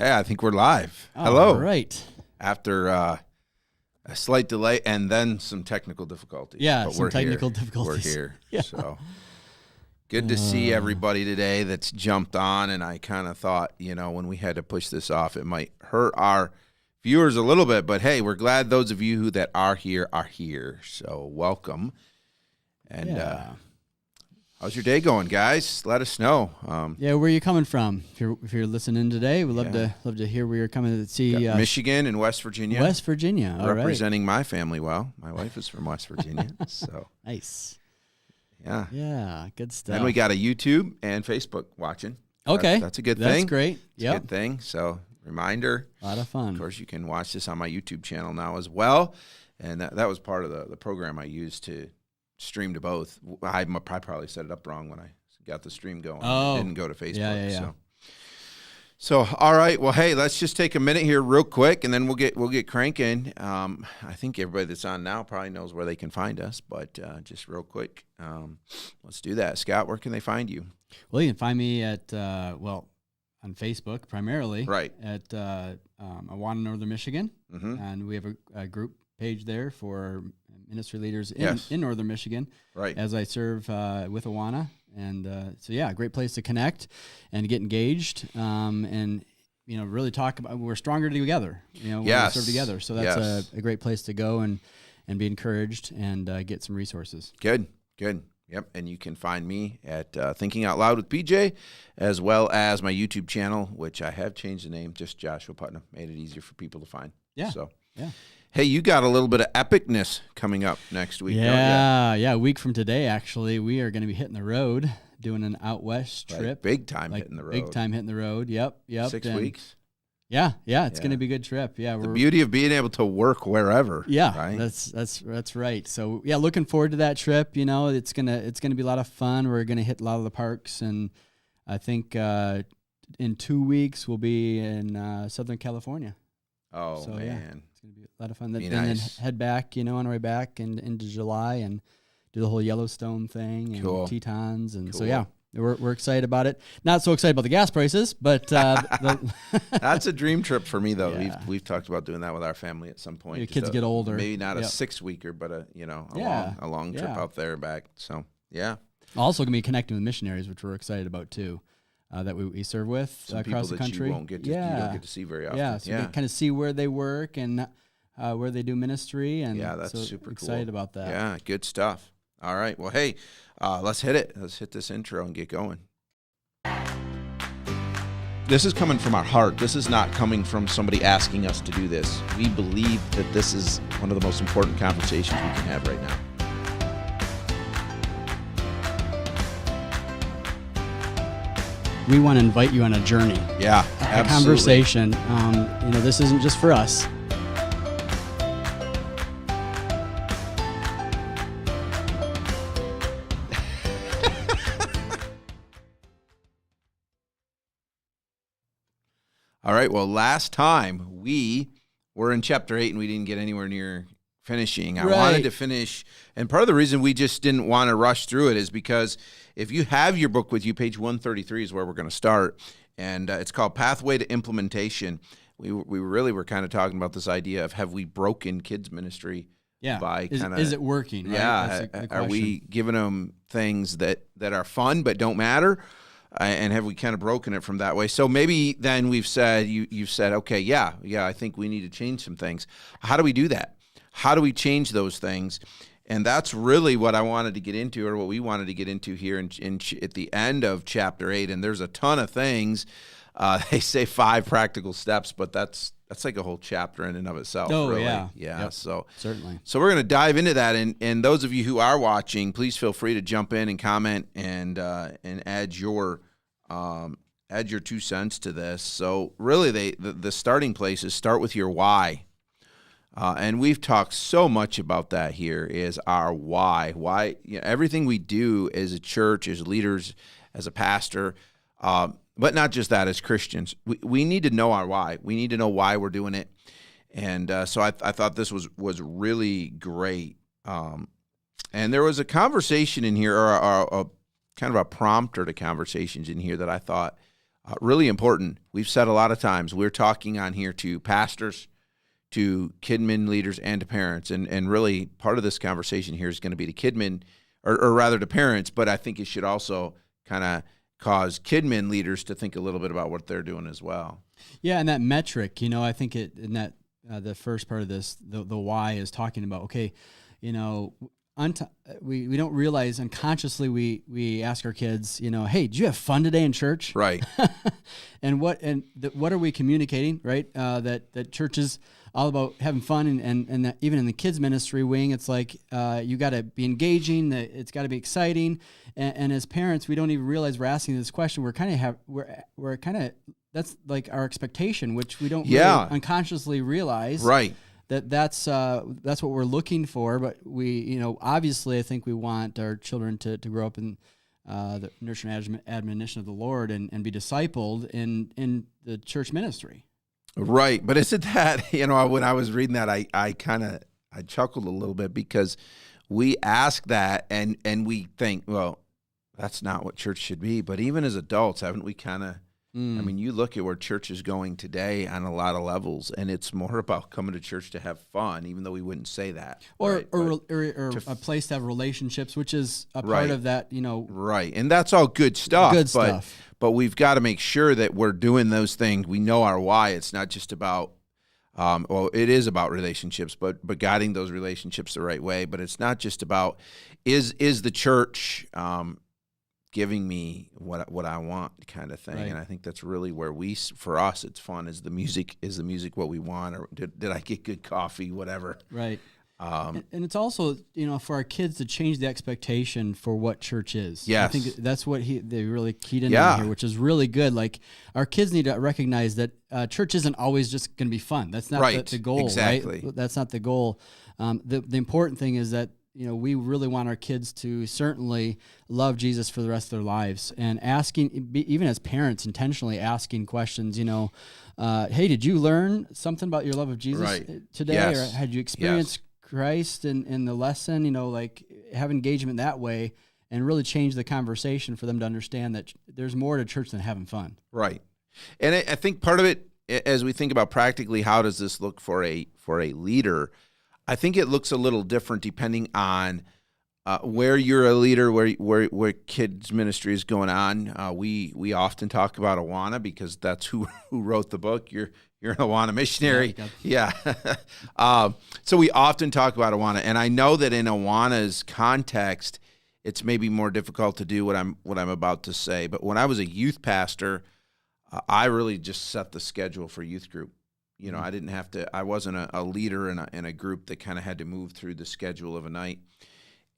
Hey, I think we're live. All Hello. right. After a slight delay and then some technical difficulties. Yeah, but some we're technical here. difficulties. We're here. Yeah. So good to see everybody today that's jumped on. And I kind of thought, when we had to push this off, it might hurt our viewers a little bit. But hey, we're glad those of you that are here are here. So welcome. And how's your day going, guys? Let us know. Where are you coming from? If you're listening today, we'd love to hear where you're coming to see. Michigan and West Virginia. West Virginia, all representing my family well. My wife is from West Virginia, so nice. Yeah, good stuff. And we got a YouTube and Facebook watching. Okay, that's a good thing. That's great. Yeah, good thing. So reminder, a lot of fun. Of course, you can watch this on my YouTube channel now as well, and that was part of the program I used to stream to both. I probably set it up wrong when I got the stream going. Oh, it didn't go to Facebook. Yeah. So all right. Well, hey, let's just take a minute here real quick, and then we'll get cranking. I think everybody that's on now probably knows where they can find us, but just real quick, let's do that. Scott, where can they find you? Well, you can find me at on Facebook primarily. Right. At Awana, Northern Michigan, and we have a group page there for ministry leaders in Northern Michigan, right? As I serve with Awana, and a great place to connect and get engaged, and really talk about we're stronger together. When we serve together, so that's a great place to go and be encouraged and get some resources. Good. Yep, and you can find me at Thinking Out Loud with PJ, as well as my YouTube channel, which I have changed the name, just Joshua Putnam, made it easier for people to find. Hey, you got a little bit of epicness coming up next week. A week from today, actually, we are going to be hitting the road, doing an out west trip. Big time hitting the road. Big time hitting the road. Yep. 6 weeks. Yeah, it's going to be a good trip. Yeah, the beauty of being able to work wherever. Yeah, right? That's right. So looking forward to that trip. It's gonna be a lot of fun. We're gonna hit a lot of the parks, and I think in 2 weeks we'll be in Southern California. Oh, man. Yeah, it's gonna be a lot of fun. Nice. And then head back, on our way back and into July and do the whole Yellowstone thing and Tetons, and so We're excited about it. Not so excited about the gas prices, but that's a dream trip for me, though. Yeah. We've talked about doing that with our family at some point. Your kids get older, maybe not a 6-weeker, but a long trip out there and back. So Also gonna be connecting with missionaries, which we're excited about too. That we serve with some across the country. You won't get to, you don't get to see very often. Yeah, so we kind of see where they work and where they do ministry, and that's super cool. Excited about that. Yeah, good stuff. All right, well, hey, let's hit it. Let's hit this intro and get going. This is coming from our heart. This is not coming from somebody asking us to do this. We believe that this is one of the most important conversations we can have right now. We want to invite you on a journey. Yeah, a conversation. This isn't just for us. All right, well, last time we were in chapter 8 and we didn't get anywhere near finishing. I wanted to finish, and part of the reason we just didn't want to rush through it is because if you have your book with you, page 133 is where we're going to start, and it's called Pathway to Implementation. We really were kind of talking about this idea of have we broken kids ministry by kind of... Is it working? Right? Yeah, are we giving them things that are fun but don't matter? And have we kind of broken it from that way? So maybe then we've said, you've said, okay, I think we need to change some things. How do we do that? How do we change those things? And that's really what I wanted to get into, or what we wanted to get into here at the end of chapter 8. And there's a ton of things. They say 5 practical steps, but that's like a whole chapter in and of itself. Oh, really. Yeah. Yep, so certainly. So we're going to dive into that. And those of you who are watching, please feel free to jump in and comment and add your 2 cents to this. So really, the starting place is start with your why. And we've talked so much about that here is our why. Why everything we do as a church, as leaders, as a pastor, but not just that, as Christians, we need to know our why. We need to know why we're doing it. And so I thought this was really great. And there was a conversation in here, or a kind of a prompter to conversations in here that I thought really important. We've said a lot of times, we're talking on here to pastors, to kidmin leaders, and to parents. And really part of this conversation here is going to be to kidmin, or rather to parents, but I think it should also kind of cause kidmin leaders to think a little bit about what they're doing as well. Yeah, and that metric, I think in that the first part of this, the why is talking about, okay, we don't realize unconsciously we ask our kids, hey, did you have fun today in church? Right. And what are we communicating, right? That church is all about having fun, and that even in the kids ministry wing, it's like you got to be engaging, that it's got to be exciting, and as parents, we don't even realize we're asking this question. We're kind of that's like our expectation, which we don't really unconsciously realize. Right. That's what we're looking for, but we, obviously, I think we want our children to grow up in the nurture and admonition of the Lord and be discipled in the church ministry. Right, but isn't that, when I was reading that, I chuckled a little bit, because we ask that and we think, well, that's not what church should be. But even as adults, haven't we kind of, you look at where church is going today on a lot of levels, and it's more about coming to church to have fun, even though we wouldn't say that. Or a place to have relationships, which is a part of that, Right, and that's all good stuff. But we've got to make sure that we're doing those things. We know our why. It's not just about, it is about relationships, but guiding those relationships the right way. But it's not just about, is the church giving me what I want, kind of thing. Right. And I think that's really where for us, it's fun. Is the music what we want, or did I get good coffee, whatever? Right. And it's also, for our kids to change the expectation for what church is. Yes. I think that's what they really keyed in here, which is really good. Like, our kids need to recognize that church isn't always just going to be fun. That's not the goal, exactly. Right? That's not the goal. The important thing is that, we really want our kids to certainly love Jesus for the rest of their lives, and asking, even as parents, intentionally asking questions, hey, did you learn something about your love of Jesus today? Yes. Or had you experienced Christ in the lesson, like have engagement that way, and really change the conversation for them to understand that there's more to church than having fun. Right. And I think part of it, as we think about practically, how does this look for a leader? I think it looks a little different depending on where you're a leader, where kids ministry is going on. We often talk about Awana, because that's who wrote the book. You're an Awana missionary. Yeah. So we often talk about Awana, and I know that in Awana's context, it's maybe more difficult to do what I'm about to say. But when I was a youth pastor, I really just set the schedule for youth group. I didn't have to. I wasn't a leader in a group that kind of had to move through the schedule of a night.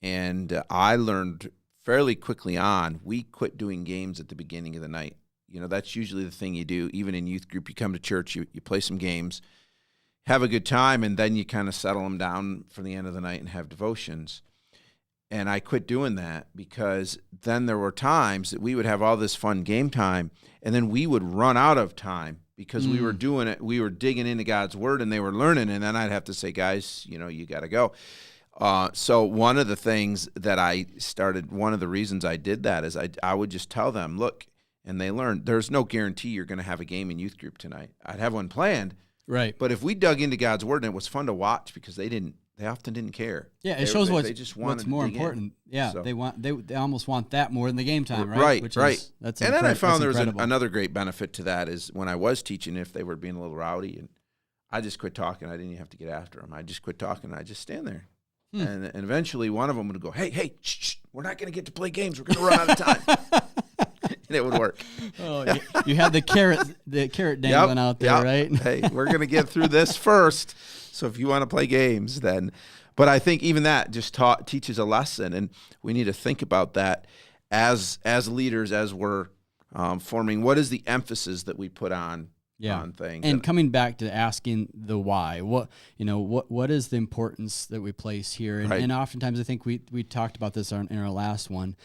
And I learned fairly quickly on, we quit doing games at the beginning of the night. That's usually the thing you do. Even in youth group, you come to church, you play some games, have a good time, and then you kind of settle them down for the end of the night and have devotions. And I quit doing that, because then there were times that we would have all this fun game time, and then we would run out of time, because we were doing it. We were digging into God's word, and they were learning. And then I'd have to say, guys, you got to go. So one of the things that I started, one of the reasons I did that is I would just tell them, look, and they learned, there's no guarantee you're going to have a game in youth group tonight. I'd have one planned. Right. But if we dug into God's word, and it was fun to watch, because they often didn't care. Yeah, it shows what's more important. Yeah, so. They almost want that more than the game time, right? Right. That's and then I found there was another great benefit to that is when I was teaching, if they were being a little rowdy, and I just quit talking. I didn't even have to get after them. I just quit talking, and I just stand there. And eventually one of them would go, hey, shh, we're not going to get to play games. We're going to run out of time. And it would work. Oh, you had the carrot dangling out there, right? Hey, we're going to get through this first. So if you want to play games, then. But I think even that just teaches a lesson, and we need to think about that as leaders, as we're forming. What is the emphasis that we put on things? And coming back to asking the why, what is the importance that we place here? And oftentimes, I think we talked about this in our last one.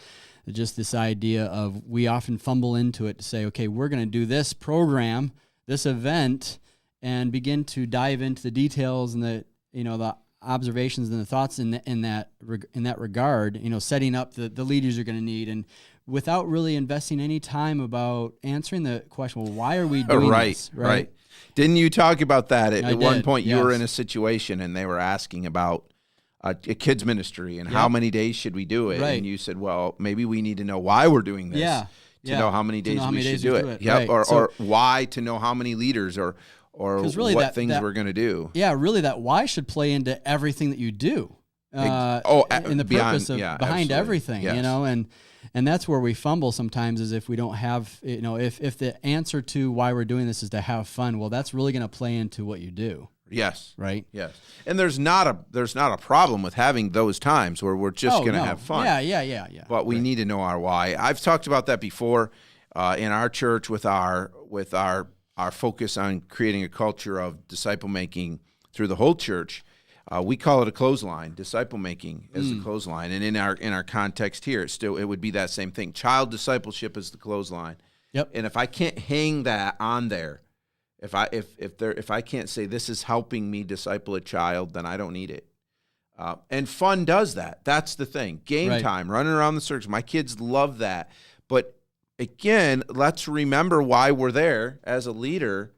Just this idea of, we often fumble into it to say, okay, we're going to do this program, this event, and begin to dive into the details and the observations and the thoughts in that regard. Setting up the leaders you're going to need, and without really investing any time about answering the question, well, why are we doing this? Right. Didn't you talk about that at one point? Yes. You were in a situation and they were asking about a kids ministry and how many days should we do it? Right. And you said, well, maybe we need to know why we're doing this to know how many days we should do it. Yep. Right. Or why to know how many leaders or really what things we're going to do. Yeah, really that why should play into everything that you do. In the purpose of behind everything, yes. And that's where we fumble sometimes is if we don't have, if the answer to why we're doing this is to have fun, well, that's really going to play into what you do. Yes. Right. Yes. And there's not a problem with having those times where we're just going to have fun. Yeah. But we need to know our why. I've talked about that before in our church with our focus on creating a culture of disciple making through the whole church. We call it a clothesline. Disciple making is the clothesline, and in our context here, it would be that same thing. Child discipleship is the clothesline. Yep. And if I can't hang that on there, if I can't say this is helping me disciple a child, then I don't need it. And fun does that. That's the thing. Game time, running around the circus. My kids love that. But again, let's remember why we're there as a leader,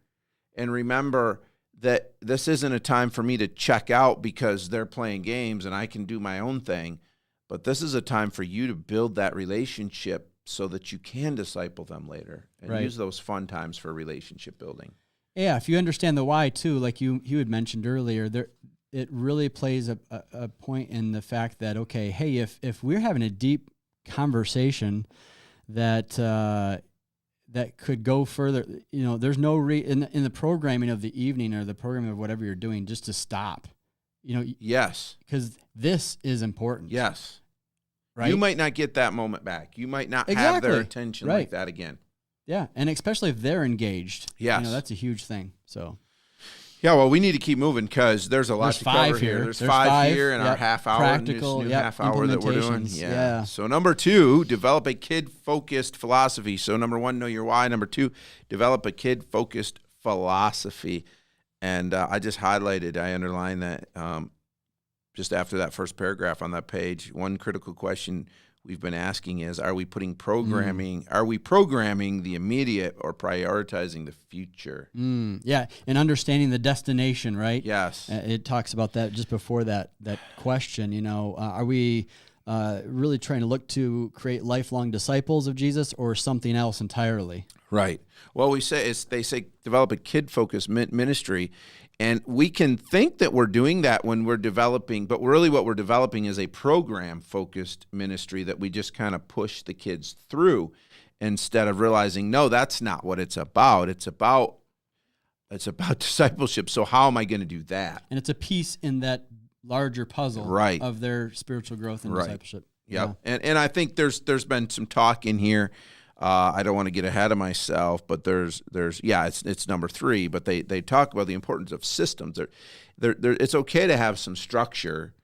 and remember that this isn't a time for me to check out because they're playing games and I can do my own thing, but this is a time for you to build that relationship so that you can disciple them later and use those fun times for relationship building. Yeah, if you understand the why too, like you had mentioned earlier, it really plays a point in the fact that, okay, hey, if we're having a deep conversation that could go further, there's no in the programming of the evening or the programming of whatever you're doing just to stop, Yes. Because this is important. Yes. Right. You might not get that moment back. You might not have their attention like that again. Yeah. And especially if they're engaged. Yes. That's a huge thing. So. Yeah, well, we need to keep moving because there's a lot to cover here. There's five here in our half hour, practical, new half hour that we're doing. Yeah. So number 2, develop a kid-focused philosophy. So number 1, know your why. Number 2, develop a kid-focused philosophy. And I underlined that just after that first paragraph on that page. One critical question we've been asking is, are we programming the immediate or prioritizing the future? Yeah, and understanding the destination, right? Yes. It talks about that just before that question, are we really trying to look to create lifelong disciples of Jesus or something else entirely? Right. Well, they say develop a kid-focused ministry, and we can think that we're doing that when we're developing, but really what we're developing is a program-focused ministry that we just kind of push the kids through instead of realizing, no, that's not what it's about. It's about discipleship. So how am I going to do that? And it's a piece in that larger puzzle of their spiritual growth and discipleship. Yep. Yeah. And I think there's been some talk in here. I don't want to get ahead of myself, but it's number 3. But they talk about the importance of systems. It's okay to have some structure,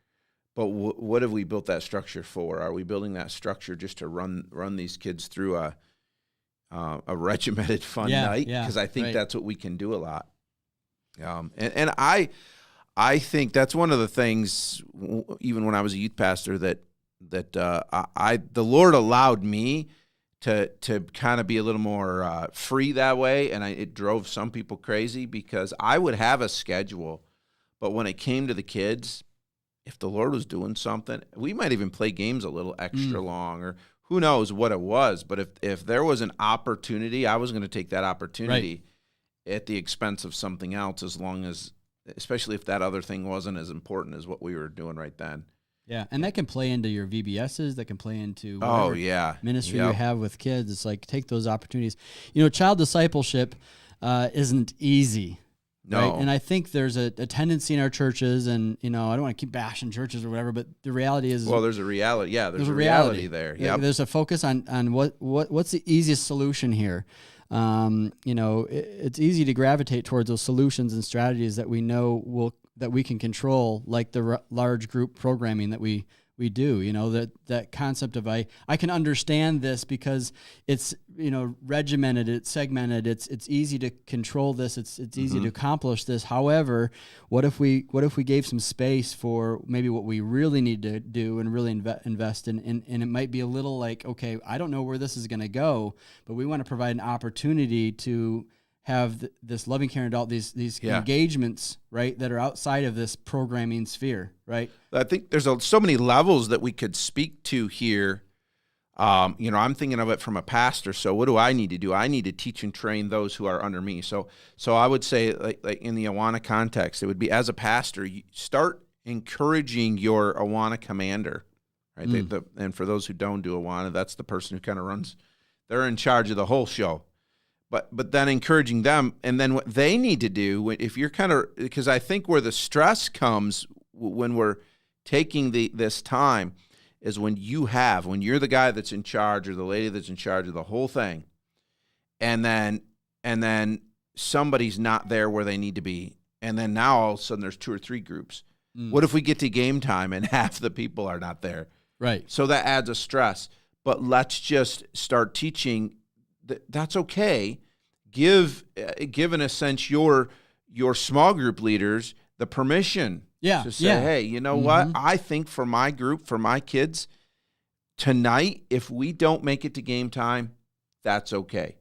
but what have we built that structure for? Are we building that structure just to run these kids through a regimented fun night? Because I think that's what we can do a lot. And I think that's one of the things. Even when I was a youth pastor, that the Lord allowed me to kind of be a little more free that way, and it drove some people crazy because I would have a schedule, but when it came to the kids, if the Lord was doing something, we might even play games a little extra long, or who knows what it was, but if there was an opportunity, I was going to take that opportunity at the expense of something else, especially if that other thing wasn't as important as what we were doing right then. Yeah, and that can play into your VBSs. That can play into ministry you have with kids. It's like take those opportunities. Child discipleship isn't easy. No, right? And I think there's a tendency in our churches, and I don't want to keep bashing churches or whatever, but the reality is, there's a reality. Yeah, there's a reality there. Yeah, there's a focus on what's the easiest solution here. It's easy to gravitate towards those solutions and strategies that we know that we can control, like the large group programming that we we do. That concept of I can understand this because it's regimented, it's segmented, it's easy to control this, it's easy to accomplish this. However, what if we gave some space for maybe what we really need to do and really invest in, and it might be a little like, okay, I don't know where this is going to go, but we want to provide an opportunity to have this loving, caring adult, these engagements, right, that are outside of this programming sphere, right? I think there's so many levels that we could speak to here. I'm thinking of it from a pastor. So what do I need to do? I need to teach and train those who are under me. So I would say, like in the Awana context, it would be, as a pastor, you start encouraging your Awana commander, right? And for those who don't do Awana, that's the person who kind of runs. They're in charge of the whole show. But then encouraging them, and then what they need to do, if you're because I think where the stress comes when we're taking this time is when you're the guy that's in charge or the lady that's in charge of the whole thing, and then somebody's not there where they need to be, and then now all of a sudden there's 2 or 3 groups. What if we get to game time and half the people are not there? Right. So that adds a stress. But let's just start teaching. That's okay. Give in a sense your small group leaders the permission to say, hey, you know what? I think for my group, for my kids, tonight, if we don't make it to game time, that's okay.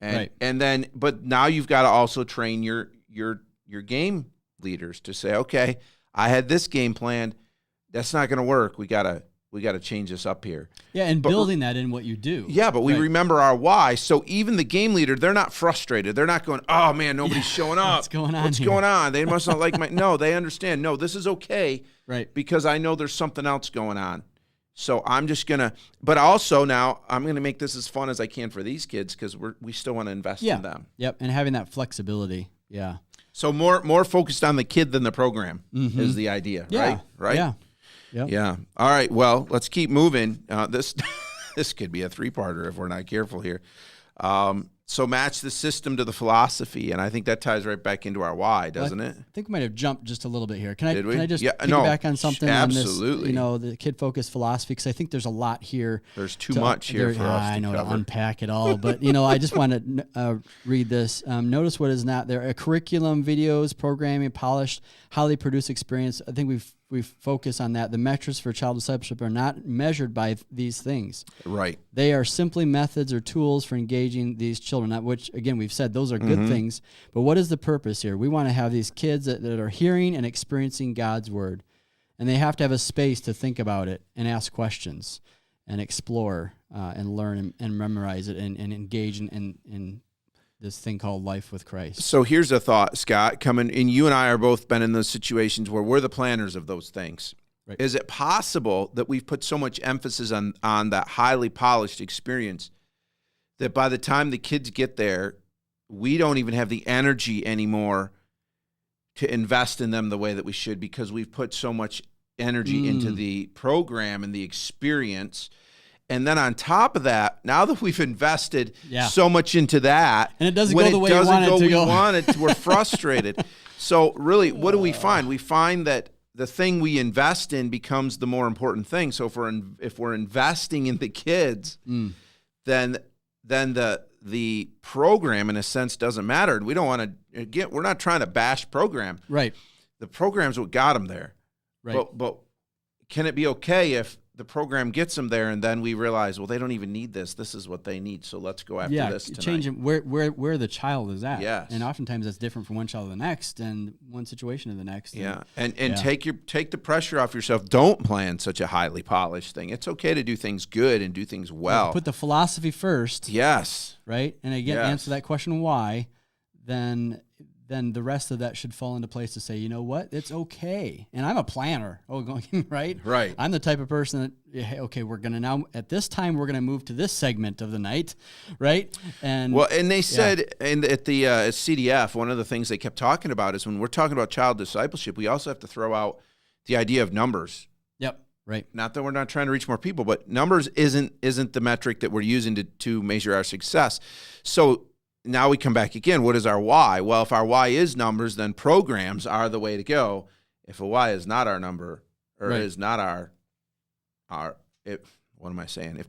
And then, but now you've got to also train your game leaders to say, okay, I had this game planned. That's not going to work. We got to change this up here. Yeah, and building that in what you do. Yeah, but we remember our why. So even the game leader, they're not frustrated. They're not going, oh, man, nobody's showing up. What's going on What's going on? They must not like my – no, they understand. No, this is okay because I know there's something else going on. So I'm just going to – but also now I'm going to make this as fun as I can for these kids because we still want to invest in them. Yep, and having that flexibility. Yeah. So more focused on the kid than the program is the idea, right? Right? Yeah. Yep. Yeah. All right. Well, let's keep moving. This could be a 3-parter if we're not careful here. So match the system to the philosophy, and I think that ties right back into our why, doesn't it? I think we might have jumped just a little bit here. Can I just piggyback on something absolutely. on this, the kid-focused philosophy? Because I think there's a lot here. There's too much here for us to cover. To unpack it all, but I just want to read this. Notice what is not there: a curriculum, videos, programming, polished, highly produced experience. I think we focus on that. The metrics for child discipleship are not measured by these things. Right. They are simply methods or tools for engaging these children, which, again, we've said those are good things. But what is the purpose here? We want to have these kids that are hearing and experiencing God's word. And they have to have a space to think about it and ask questions and explore and learn and memorize it and engage in this thing called life with Christ. So here's a thought, Scott, and you and I are both been in those situations where we're the planners of those things. Right. Is it possible that we've put so much emphasis on that highly polished experience that by the time the kids get there, we don't even have the energy anymore to invest in them the way that we should because we've put so much energy into the program and the experience? And then on top of that, now that we've invested so much into that, and it doesn't go the way we want it to go, we're frustrated. So really, what do we find? We find that the thing we invest in becomes the more important thing. So if we're investing in the kids, then the program in a sense doesn't matter. And we don't want to we're not trying to bash program. Right. The program's what got them there. Right. But can it be okay if the program gets them there, and then we realize, well, they don't even need this. This is what they need, so let's go after this tonight. Change where the child is at. Yes. And oftentimes that's different from one child to the next and one situation to the next. Yeah, and take the pressure off yourself. Don't plan such a highly polished thing. It's okay to do things good and do things well. Put the philosophy first. Yes. Right? And again, answer that question why, then the rest of that should fall into place to say, you know what, it's okay. And I'm a planner. Right? Right. I'm the type of person that, hey, okay, we're going to now, at this time, we're going to move to this segment of the night, right? And they said at the CDF, one of the things they kept talking about is when we're talking about child discipleship, we also have to throw out the idea of numbers. Yep. Right. Not that we're not trying to reach more people, but numbers isn't the metric that we're using to measure our success. So now we come back again. What is our why? Well, if our why is numbers, then programs are the way to go. If a why is not our number or is not our what am I saying?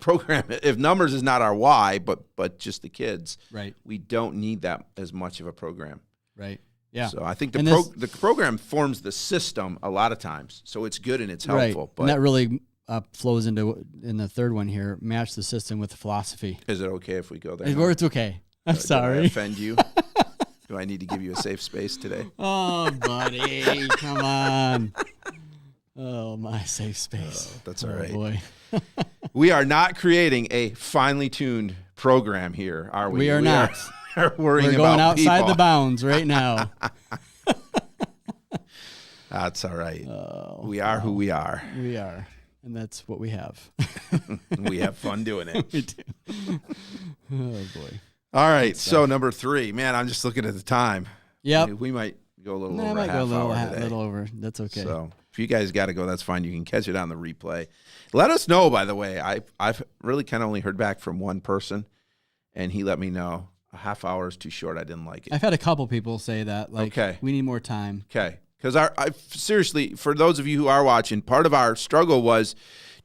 If numbers is not our why, but just the kids, right? We don't need that as much of a program, right? Yeah. So I think the program forms the system a lot of times, so it's good and it's helpful. Right. But and that really flows into in the third one here. Match the system with the philosophy. Is it okay if we go there? It's okay. I'm sorry. Did I offend you? Do I need to give you a safe space today? Oh, buddy, come on. Oh, my safe space. That's all right. Boy. We are not creating a finely tuned program here, are we? We are not. We're worrying We're going about outside people. the bounds right now. That's all right. Oh, we are who we are. We are. And that's what we have. We have fun doing it. We do. Oh, boy. All right. So number 3, man, I'm just looking at the time. Yep. We might go a little over might a half go hour today. a little over. That's okay. So if you guys got to go, that's fine. You can catch it on the replay. Let us know, by the way. I've really kind of only heard back from one person, and he let me know a half hour is too short. I didn't like it. I've had a couple people say that. Like, we need more time. Okay. Because seriously, for those of you who are watching, part of our struggle was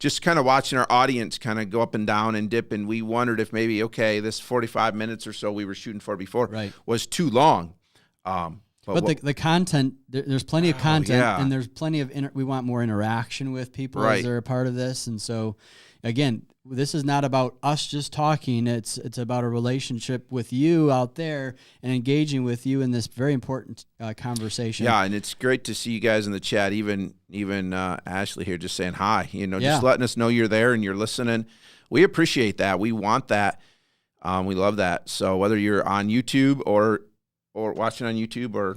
just kind of watching our audience kind of go up and down and dip, and we wondered if maybe, this 45 minutes or so we were shooting for before was too long. But the content, there's plenty of content, and there's plenty of we want more interaction with people as they're a part of this. And so, again, this is not about us just talking. It's about a relationship with you out there and engaging with you in this very important conversation. Yeah, and it's great to see you guys in the chat. Even Ashley here just saying hi. Just letting us know you're there and you're listening. We appreciate that. We want that. We love that. So whether you're on YouTube or watching on YouTube or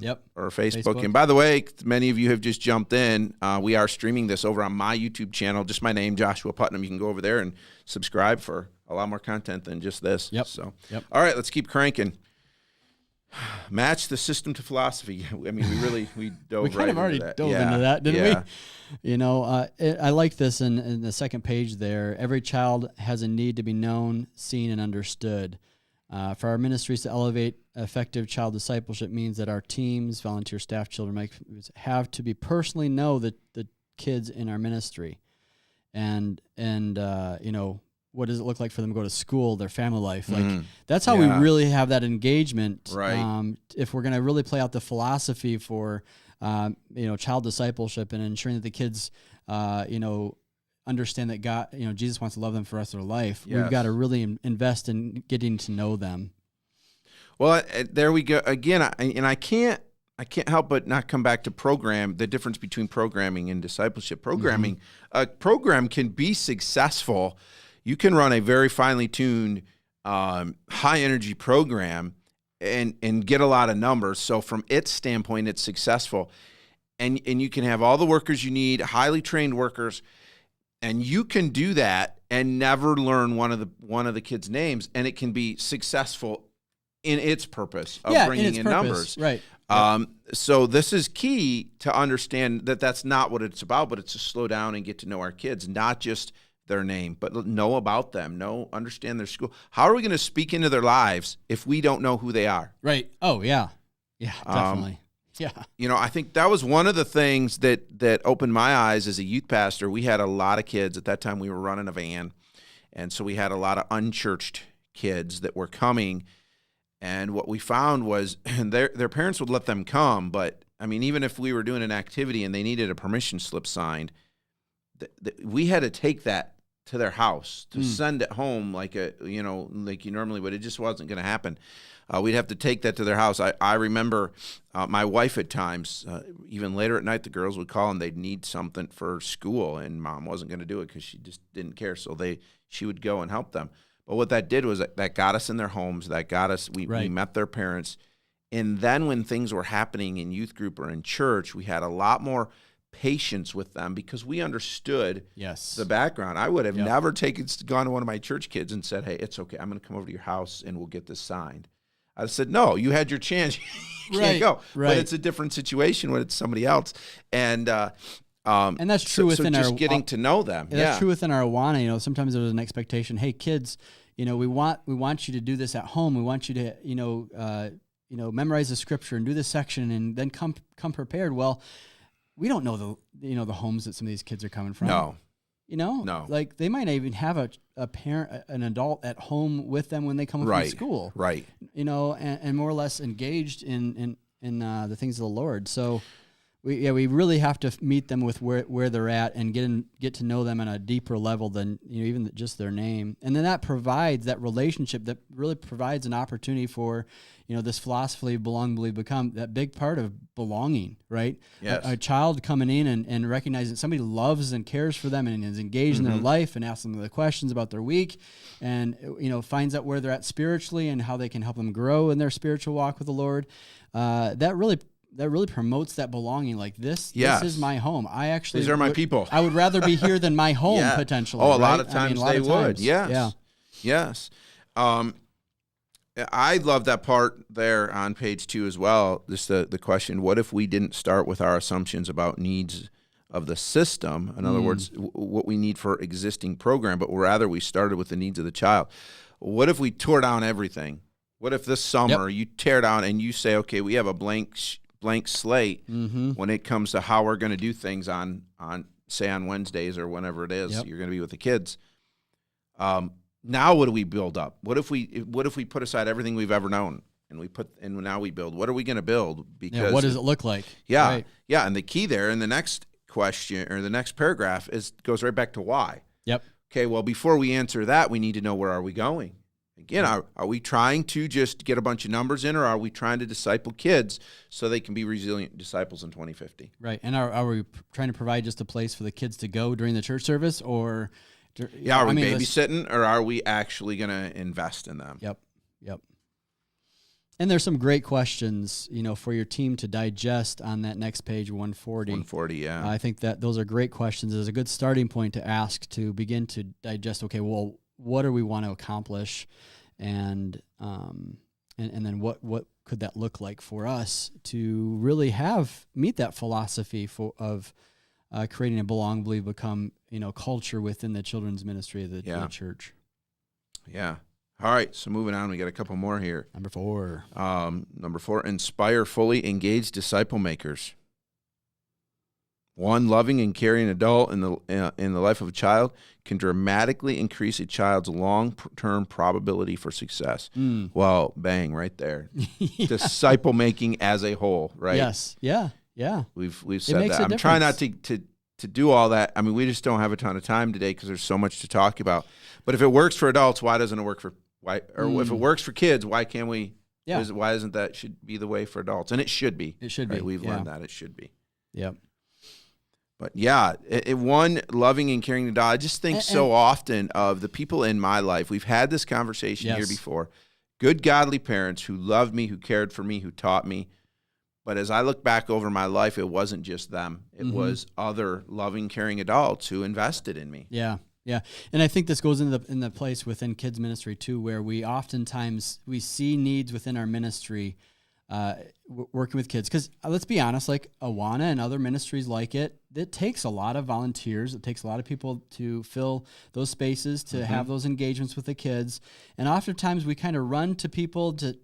Facebook. And by the way, many of you have just jumped in. We are streaming this over on my YouTube channel, just my name, Joshua Putnam. You can go over there and subscribe for a lot more content than just this. So, all right, let's keep cranking. Match the system to philosophy. I mean, we dove we kind of already dove into that, didn't we? I like this in the second page there. Every child has a need to be known, seen, and understood. For our ministries to elevate effective child discipleship means that our teams, volunteer staff, children have to be personally know the kids in our ministry, and what does it look like for them to go to school, their family life, like that's how we really have that engagement. Right. If we're going to really play out the philosophy for child discipleship and ensuring that the kids understand that God, Jesus wants to love them for the rest of their life. Yes. We've got to really invest in getting to know them. Well, there we go again. I can't help but not come back to the difference between programming and discipleship. Programming, a program can be successful. You can run a very finely tuned, high energy program and get a lot of numbers. So from its standpoint, it's successful. And you can have all the workers you need, highly trained workers. And you can do that and never learn one of the kids' names, and it can be successful in its purpose of bringing in numbers. Right. So this is key to understand that that's not what it's about, but it's to slow down and get to know our kids, not just their name, but know about them, understand their school. How are we going to speak into their lives if we don't know who they are? Right. Oh, yeah. Yeah, definitely. Yeah. I think that was one of the things that opened my eyes as a youth pastor. We had a lot of kids. At that time, we were running a van, and so we had a lot of unchurched kids that were coming. And what we found was their parents would let them come, but, even if we were doing an activity and they needed a permission slip signed, we had to take that to their house to send it home like you normally would. It just wasn't going to happen. We'd have to take that to their house. I remember my wife at times, even later at night, the girls would call and they'd need something for school, and Mom wasn't going to do it because she just didn't care. So she would go and help them. But what that did was that got us in their homes. That got us. We met their parents, and then when things were happening in youth group or in church, we had a lot more patience with them because we understood the background. I would have never gone to one of my church kids and said, "Hey, it's okay. I'm going to come over to your house and we'll get this signed." I said, "No, you had your chance. You can't go." Right. But it's a different situation when it's somebody else, and that's true within just getting to know them. That's true within our Awana. Sometimes there's an expectation. Hey, kids, we want you to do this at home. We want you to memorize the scripture and do this section and then come prepared. Well, we don't know the homes that some of these kids are coming from. No. No. Like they might even have a parent, an adult at home with them when they come Right. from school. Right. And more or less engaged in the things of the Lord. So we really have to meet them with where they're at and get to know them on a deeper level than even just their name. And then that provides that relationship that really provides an opportunity for this philosophy of belong, believe, become, that big part of belonging, right? Yes. A child coming in and recognizing that somebody loves and cares for them and is engaged in their life and asks them the questions about their week and finds out where they're at spiritually and how they can help them grow in their spiritual walk with the Lord. That really promotes that belonging. Like this is my home. These are my people. I would rather be here than my home potentially. Oh, a right? lot of times they would. Yes. Yeah. Yes. I love that part there on page 2 as well. Just the question, what if we didn't start with our assumptions about needs of the system? In other words, what we need for existing program, but rather we started with the needs of the child. What if we tore down everything? What if this summer you tear down and you say, okay, we have a blank slate when it comes to how we're going to do things on Wednesdays or whenever it is you're going to be with the kids. Now what do we build up? What if we put aside everything we've ever known and now we build? What are we going to build? Because what does it look like? Yeah. Right. Yeah, and the key there in the next question or the next paragraph goes right back to why. Yep. Okay, well before we answer that, we need to know where are we going? Again, are we trying to just get a bunch of numbers in, or are we trying to disciple kids so they can be resilient disciples in 2050? Right. And are we trying to provide just a place for the kids to go during the church service, or are we babysitting, or are we actually going to invest in them? Yep. And there's some great questions, for your team to digest on that next page, 140. 140, yeah. I think that those are great questions. It's a good starting point to ask to begin to digest. Okay, well, what do we want to accomplish, and then what could that look like for us to really meet that philosophy of creating a belong, believe, become culture within the children's ministry of the church. Yeah. All right. So moving on, we got a couple more here. Number 4. Number 4: inspire fully engaged disciple makers. 1 loving and caring adult in the life of a child can dramatically increase a child's long-term probability for success. Well, bang, right there. Disciple making as a whole, right? Yes. Yeah. We've said that. I'm trying not to do all that. I mean, we just don't have a ton of time today because there's so much to talk about. But if it works for adults, why doesn't it work for if it works for kids, why can't we? Yeah. Why isn't that should be the way for adults? And it should be. It should be. Right? We've learned that it should be. Yep. But yeah, one loving and caring adult. I just think so often of the people in my life. We've had this conversation here before. Good, godly parents who loved me, who cared for me, who taught me. But as I look back over my life, it wasn't just them. It was other loving, caring adults who invested in me. Yeah. And I think this goes in the place within kids ministry too, where we oftentimes we see needs within our ministry working with kids. Because let's be honest, like Awana and other ministries like it takes a lot of volunteers. It takes a lot of people to fill those spaces, to have those engagements with the kids. And oftentimes we kind of run to people to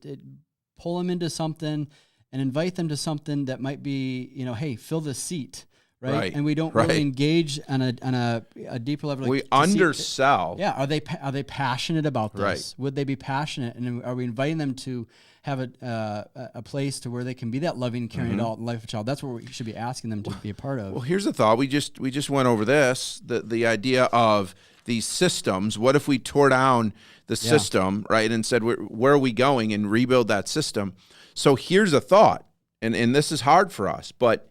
pull them into something and invite them to something that might be, hey, fill the seat. Right? And we don't really engage on a deeper level. We undersell. Are they passionate about this? Right. Would they be passionate? And are we inviting them to have a place to where they can be that loving, caring adult in the life of a child? That's what we should be asking them to be a part of. Well, here's the thought. We just went over this. The idea of these systems. What if we tore down the system, right, and said, where are we going, and rebuild that system? So here's a thought, and this is hard for us, but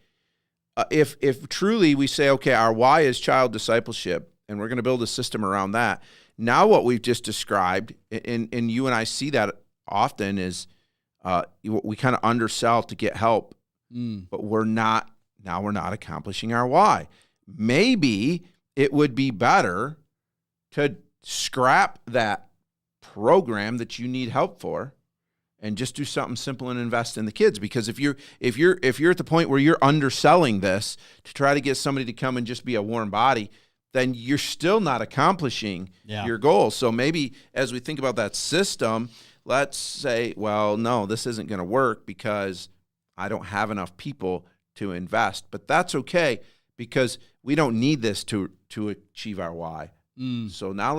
if truly we say, okay, our why is child discipleship, and we're going to build a system around that, now what we've just described, and you and I see that often, is we kind of undersell to get help, but we're not accomplishing our why. Maybe it would be better to scrap that program that you need help for and just do something simple and invest in the kids. Because if you're at the point where you're underselling this to try to get somebody to come and just be a warm body, then you're still not accomplishing your goals. So maybe as we think about that system, let's say, well, no, this isn't going to work because I don't have enough people to invest. But that's okay, because we don't need this to achieve our why. So now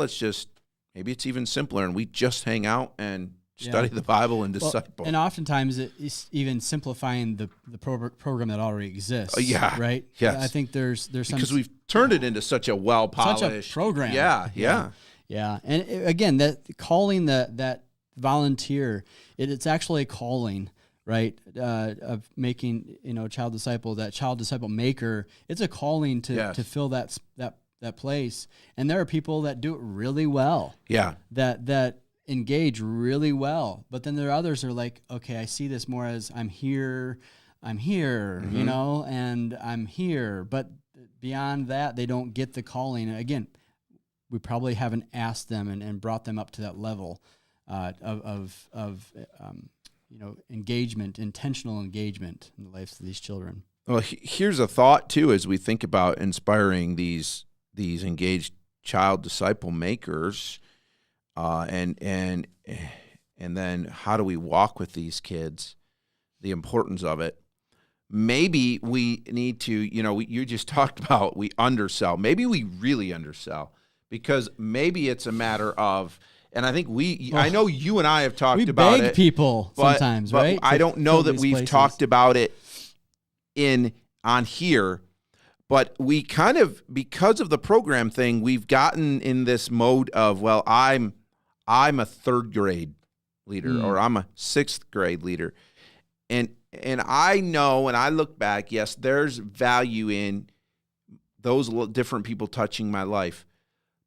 maybe it's even simpler, and we just hang out and study the Bible and disciple. And oftentimes it's even simplifying the program that already exists. Right. Yes. I think there's some, because we've turned it into such a well-polished such a program. Yeah. And again, that calling that volunteer, it's actually a calling, right? Of making child disciple, that child disciple maker. It's a calling to fill that place. And there are people that do it really well. Yeah. That engage really well, but then there are others who are like, okay, I see this more as I'm here, mm-hmm. And I'm here, but beyond that, they don't get the calling. And again, we probably haven't asked them and brought them up to that level of engagement, intentional engagement in the lives of these children. Well, here's a thought too, as we think about inspiring these engaged child disciple makers. And then how do we walk with these kids? The importance of it. Maybe we need to, you just talked about we undersell. Maybe we really undersell, because maybe it's a matter of, and I think I know you and I have talked about it. We beg people sometimes, right? I don't know that we've talked about it on here. But we kind of, because of the program thing, we've gotten in this mode of, well, I'm a third grade leader or I'm a sixth grade leader. And I know when I look back, yes, there's value in those different people touching my life.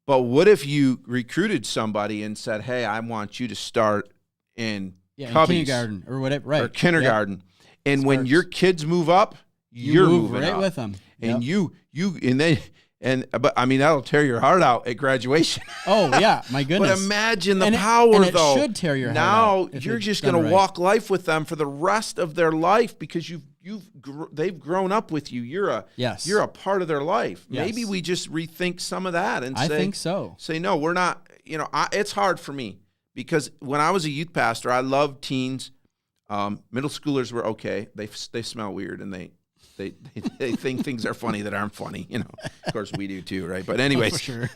But what if you recruited somebody and said, hey, I want you to start in kindergarten or whatever, right? Or kindergarten. Yep. And when your kids move up, you're moving right up with them. And but I mean, that'll tear your heart out at graduation. Oh yeah, my goodness. But imagine the power, though. It should tear your heart out. Now you're just going to walk life with them for the rest of their life, because they've grown up with you. You're a part of their life. Yes. Maybe we just rethink some of that and I think so. Say no, we're not. It's hard for me, because when I was a youth pastor, I loved teens. Middle schoolers were okay. They smell weird and they think things are funny that aren't funny. Of course we do too, right? But anyways, for sure.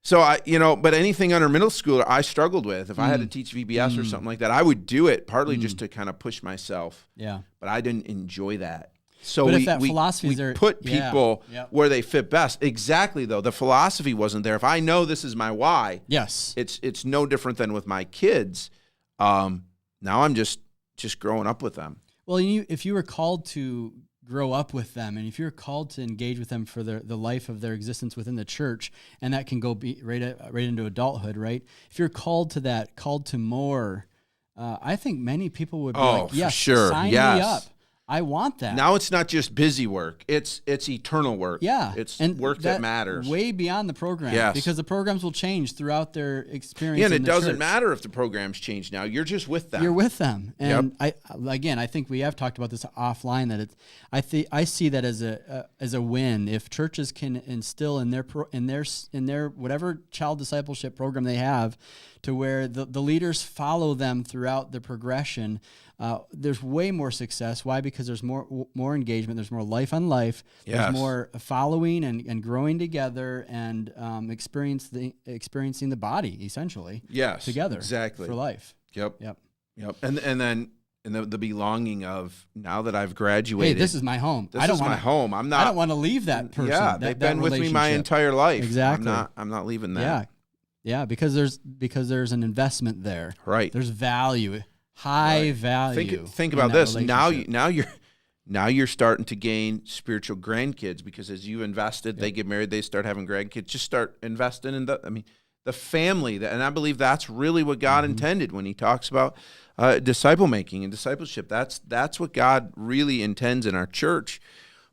So but anything under middle schooler, I struggled with. If I had to teach VBS or something like that, I would do it partly just to kind of push myself. Yeah. But I didn't enjoy that. So but we, if that we, philosophies we are, put people where they fit best. Exactly, though. The philosophy wasn't there. If I know this is my why, yes, it's no different than with my kids. Now I'm just growing up with them. Well, if you were called to grow up with them, and if you're called to engage with them for the life of their existence within the church, and that can go right into adulthood, right? If you're called to that, called to more, I think many people would be like, yes, sure. Sign me up. I want that. Now it's not just busy work. It's eternal work. Yeah. It's work that matters. Way beyond the program. Yes. Because the programs will change throughout their experience. Yeah, and it doesn't church. matter if the programs change now. You're just with them. You're with them. And I think we have talked about this offline, that I see that as a win if churches can instill in their whatever child discipleship program they have, to where the leaders follow them throughout the progression. There's way more success. Why? Because there's more engagement. There's more life on life. Yes. There's more following and growing together and experiencing the body essentially. Yes, together. Exactly. For life. Yep. And then the belonging of, now that I've graduated, hey, this is my home. This is my home. I'm not. I don't want to leave that person. Yeah, they've been with me my entire life. Exactly. I'm not leaving that. Yeah, because there's an investment there. Right. There's value. High value. Think about this. Now you're starting to gain spiritual grandkids, because as you invested, they get married, they start having grandkids. Just start investing in the family. And I believe that's really what God intended when He talks about disciple making and discipleship. That's what God really intends in our church.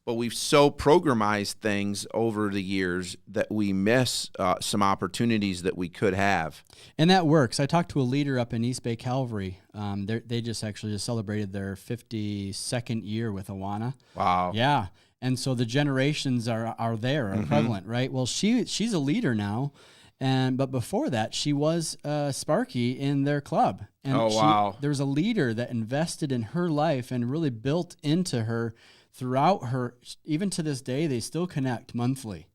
But we've so programized things over the years that we miss some opportunities that we could have. And that works. I talked to a leader up in East Bay Calvary. They just celebrated their 52nd year with Awana. Wow. Yeah. And so the generations are prevalent, right? Well, she's a leader now. But before that, she was Sparky in their club. And wow. There was a leader that invested in her life and really built into her throughout her, even to this day, they still connect monthly.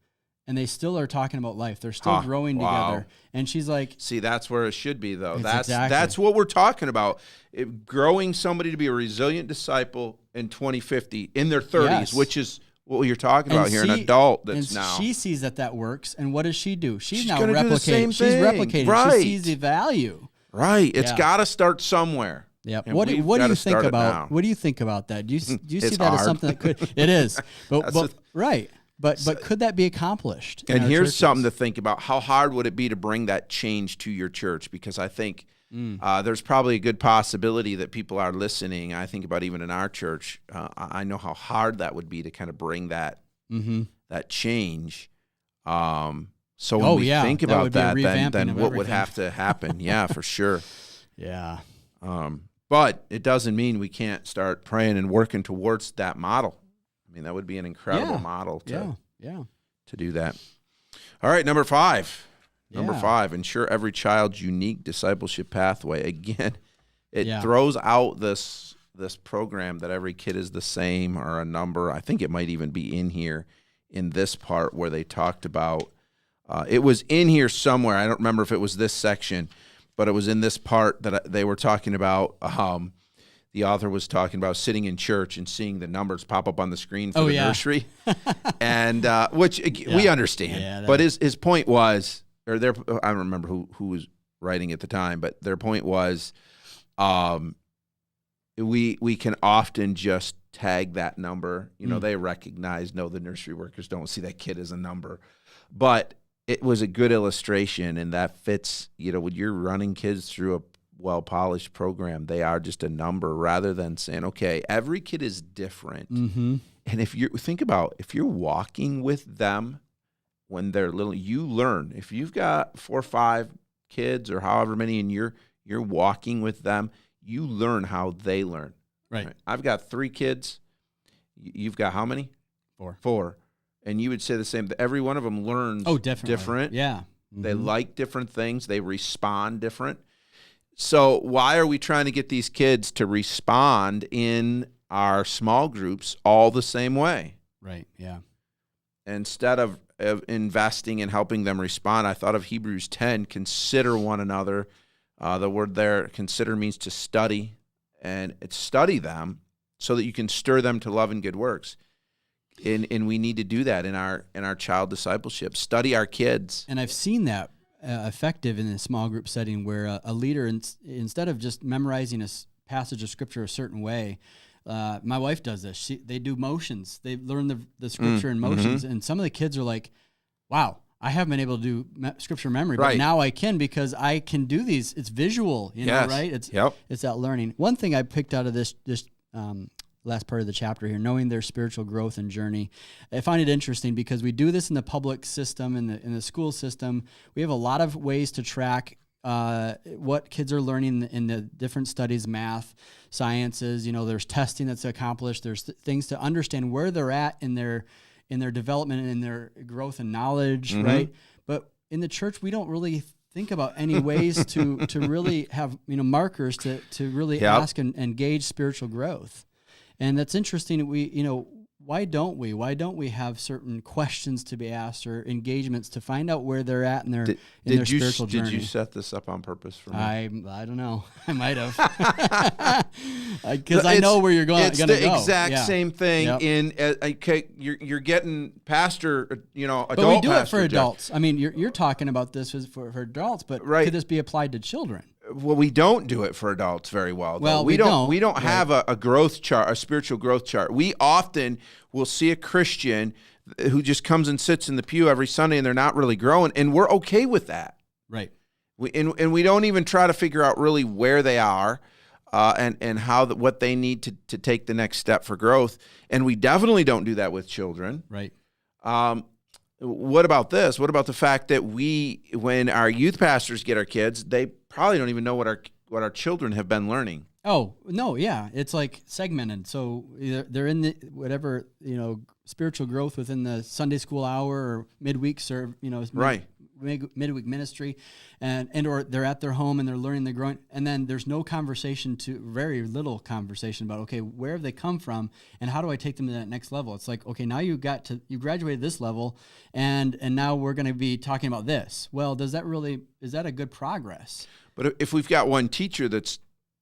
And they still are talking about life. They're still growing together. And she's like... See, that's where it should be, though. That's what we're talking about. Growing somebody to be a resilient disciple in 2050, in their 30s, which is what you're talking about here, an adult that's now... She sees that works. And what does she do? She's now replicating. She's replicating. Right. She sees the value. Right. It's got to start somewhere. Yeah. What do you think about? What do you think about that? Do you see that as something that could? It is. But right. But could that be accomplished? And here's something to think about. How hard would it be to bring that change to your church? Because I think there's probably a good possibility that people are listening. I think about even in our church, I know how hard that would be to kind of bring that that change. So when we think about that, then what would have to happen? Yeah, for sure. Yeah. But it doesn't mean we can't start praying and working towards that model. I mean, that would be an incredible model to do that. All right, number 5. Number 5, ensure every child's unique discipleship pathway. Again, it throws out this program that every kid is the same or a number. I think it might even be in here in this part where they talked about, it was in here somewhere. I don't remember if it was this section, but it was in this part that they were talking about. The author was talking about sitting in church and seeing the numbers pop up on the screen for the nursery, and which we understand. Yeah, but his point was, or I don't remember who was writing at the time, but their point was, we can often just tag that number. You know, they recognize, no, the nursery workers don't see that kid as a number, but it was a good illustration, and that fits. You know, when you're running kids through a well-polished program, they are just a number rather than saying, okay, every kid is different. And if you think about, if you're walking with them when they're little, you learn. If you've got 4 or 5 kids or however many, and you're walking with them, you learn how they learn. Right. I've got 3 kids. You've got how many? 4. 4. And you would say the same. Every one of them learns different. Yeah. They like different things. They respond different. So why are we trying to get these kids to respond in our small groups all the same way? Right, yeah. Instead of investing in helping them respond, I thought of Hebrews 10, consider one another. The word there, consider, means to study, and study them so that you can stir them to love and good works. And we need to do that in our child discipleship. Study our kids. And I've seen that effective in a small group setting where a leader, instead of just memorizing a passage of scripture a certain way, my wife does this. They do motions. They learn the scripture in motions, and some of the kids are like, "Wow, I haven't been able to do scripture memory, but now I can because I can do these. It's visual, you know, right? It's that learning." One thing I picked out of this last part of the chapter here, knowing their spiritual growth and journey. I find it interesting because we do this in the public system, in the school system. We have a lot of ways to track what kids are learning in the different studies, math, sciences. You know, there's testing that's accomplished. There's things to understand where they're at in their development and in their growth and knowledge, right? But in the church, we don't really think about any ways to really have, you know, markers to really ask and gauge spiritual growth. And that's interesting. Why don't we have certain questions to be asked or engagements to find out where they're at in their spiritual journey? Did you set this up on purpose for me? I don't know. I might have, because I know where you're going. It's the exact same thing. You're getting pastor, adult. But we do it for adults. I mean, you're talking about this for adults, but could this be applied to children? Well, we don't do it for adults very well. Well, we don't have a growth chart, a spiritual growth chart. We often will see a Christian who just comes and sits in the pew every Sunday and they're not really growing, and we're okay with that. Right. And we don't even try to figure out really where they are and how what they need to take the next step for growth. And we definitely don't do that with children. Right. What about this? What about the fact that when our youth pastors get our kids, they probably don't even know what our children have been learning. Oh, no, yeah. It's like segmented. So they're in the whatever, spiritual growth within the Sunday school hour or midweek serve, right. midweek ministry, and or they're at their home and they're learning, they're growing, and then there's no conversation, very little conversation about, okay, where have they come from and how do I take them to that next level? It's like, okay, now you graduated this level, and now we're going to be talking about this. Well, is that a good progress? But if we've got one teacher that's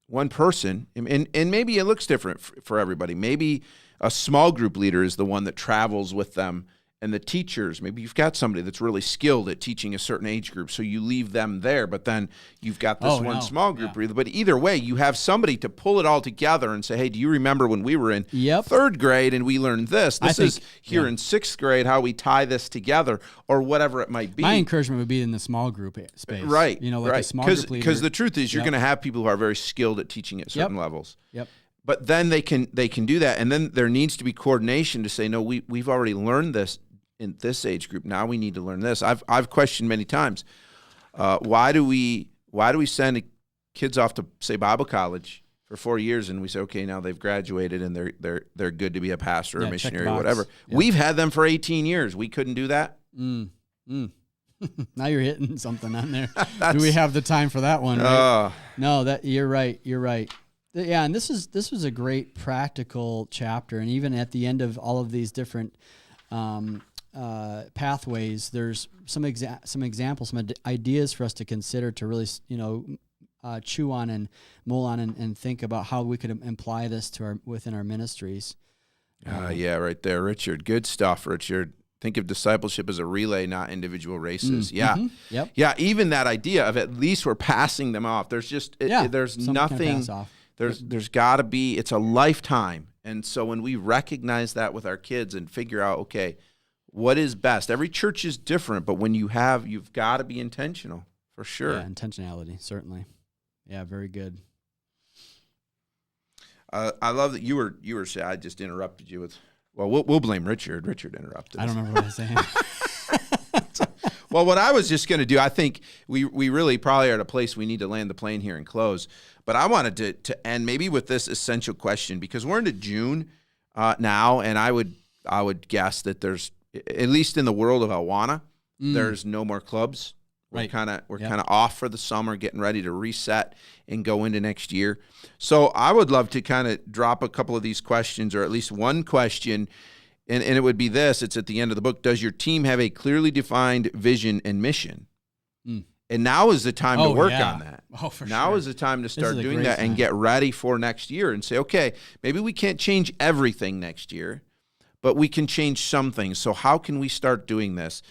one person, and maybe it looks different for everybody. Maybe a small group leader is the one that travels with them, and the teachers, maybe you've got somebody that's really skilled at teaching a certain age group, so you leave them there, but then you've got this small group leader. But either way, you have somebody to pull it all together and say, hey, do you remember when we were in third grade and we learned this? This is here in sixth grade, how we tie this together, or whatever it might be. My encouragement would be in the small group space. Right. A small group leader. Because the truth is you're going to have people who are very skilled at teaching at certain levels. Yep. But then they can do that, and then there needs to be coordination to say, no, we've already learned this in this age group. Now we need to learn this. I've questioned many times, why do we send kids off to, say, Bible college for 4 years, and we say, okay, now they've graduated and they're good to be a pastor or a missionary or whatever. Yeah. We've had them for 18 years. We couldn't do that. Now you're hitting something on there. Do we have the time for that one? Right? No, you're right. You're right. Yeah, and this was a great practical chapter, and even at the end of all of these different pathways, there's some examples, some ideas for us to consider, to really chew on and mull on and think about how we could apply this within our ministries. Yeah, right there, Richard. Good stuff, Richard. Think of discipleship as a relay, not individual races. Yeah. Mm-hmm. Yep. Yeah, even that idea of at least we're passing them off. There's just there's nothing. There's got to be. It's a lifetime, and so when we recognize that with our kids and figure out, okay, what is best? Every church is different, but when you've got to be intentional for sure. Yeah, intentionality, certainly. Yeah, very good. I love that you were saying. I just interrupted you with. Well, we'll blame Richard. Richard interrupted. I don't remember what I was saying. Well, what I was just going to do, I think we really probably are at a place we need to land the plane here and close. But I wanted to end maybe with this essential question, because we're into June now, and I would guess that there's, at least in the world of Awana, there's no more clubs. We're kind of off for the summer, getting ready to reset and go into next year. So I would love to kind of drop a couple of these questions, or at least one question, and it would be this. It's at the end of the book. Does your team have a clearly defined vision and mission? And now is the time to work on that. Oh, for now sure. Is the time to start doing that and get ready for next year and say, okay, maybe we can't change everything next year, but we can change some things. So how can we start doing this?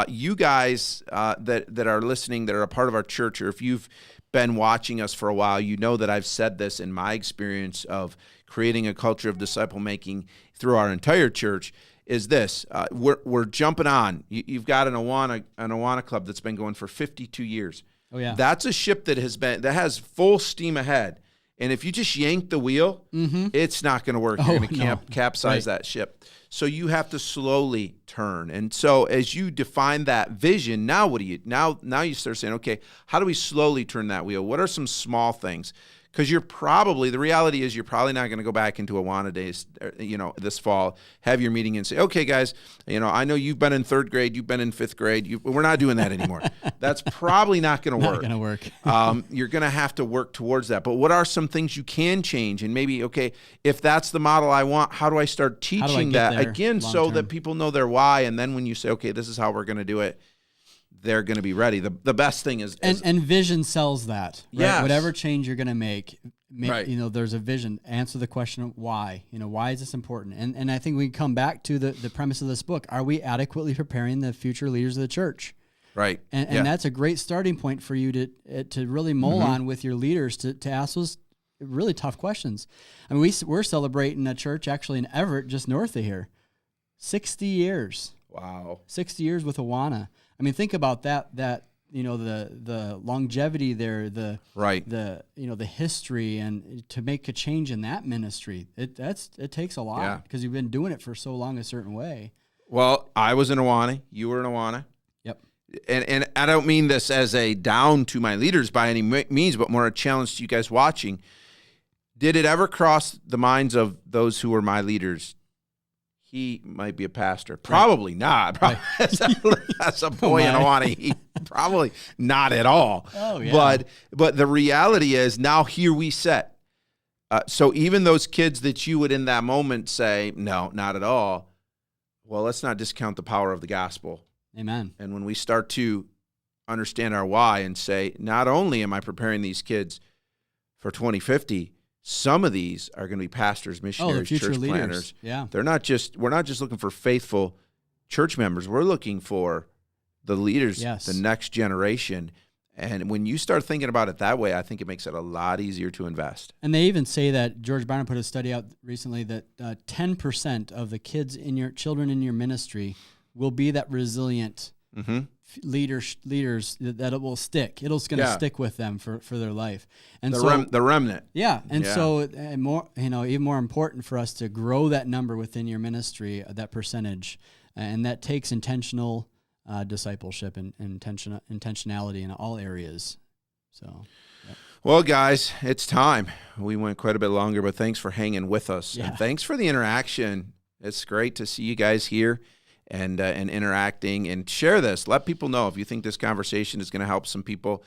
You guys that are listening, that are a part of our church, or if you've been watching us for a while, you know that I've said this in my experience of creating a culture of disciple making through our entire church, is this. We're jumping on. You've got an Awana club that's been going for 52 years. Oh yeah. That's a ship that has full steam ahead. And if you just yank the wheel, it's not going to work. You're going to capsize that ship. So you have to slowly turn. And so as you define that vision, now what do you now you start saying, okay, how do we slowly turn that wheel? What are some small things? Because the reality is you're probably not going to go back into Awana days, this fall, have your meeting and say, okay, guys, I know you've been in third grade, you've been in fifth grade. We're not doing that anymore. That's probably not going to work. Not going to work. You're going to have to work towards that. But what are some things you can change? And maybe, okay, if that's the model I want, how do I start teaching that again so that people know their why? And then when you say, okay, this is how we're going to do it, they're going to be ready. The best thing is and vision sells that. Right? Yes. Whatever change you're going to make, right. There's a vision. Answer the question of why. Why is this important? And I think we come back to the premise of this book. Are we adequately preparing the future leaders of the church? Right. And that's a great starting point for you to really mull on with your leaders to ask those really tough questions. I mean, we're celebrating a church actually in Everett, just north of here. 60 years. Wow. 60 years with Awana. I mean, think about that the longevity there, the history, and to make a change in that ministry, it takes a lot because you've been doing it for so long a certain way. Well, I was in Awana, you were in Awana. Yep. And I don't mean this as a down to my leaders by any means, but more a challenge to you guys watching. Did it ever cross the minds of those who were my leaders? he might be a pastor. Probably not. Probably, that's a boy in Awana. Probably not at all. Oh, yeah. But the reality is now here we sit. So even those kids that you would in that moment say, no, not at all. Well, let's not discount the power of the gospel. Amen. And when we start to understand our why and say, not only am I preparing these kids for 2050, some of these are going to be pastors, missionaries, church leaders. planners. Yeah. We're not just looking for faithful church members. We're looking for the leaders, the next generation. And when you start thinking about it that way, I think it makes it a lot easier to invest. And they even say that George Barna put a study out recently that 10% of the children in your ministry will be that resilient leaders that it will stick. It's going to stick with them for their life. And the remnant. Yeah. And so more, even more important for us to grow that number within your ministry, that percentage, and that takes intentional discipleship and intentionality in all areas. So, well, guys, it's time. We went quite a bit longer, but thanks for hanging with us. Yeah. And thanks for the interaction. It's great to see you guys here and interacting, and share this. Let people know if you think this conversation is going to help some people.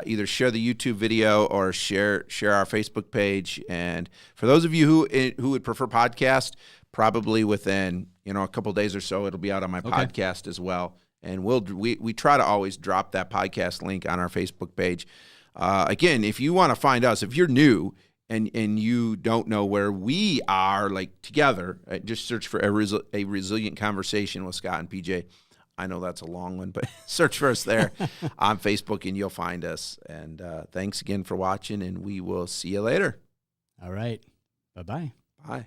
Either share the YouTube video or share our Facebook page. And for those of you who would prefer podcast, probably within a couple of days or so, it'll be out on my podcast as well. And we try to always drop that podcast link on our Facebook page. Again, if you want to find us, if you're new and you don't know where we are, like together, just search for a resilient conversation with Scott and PJ. I know that's a long one, but search for us there on Facebook and you'll find us. And thanks again for watching, and we will see you later. All right. Bye-bye. Bye.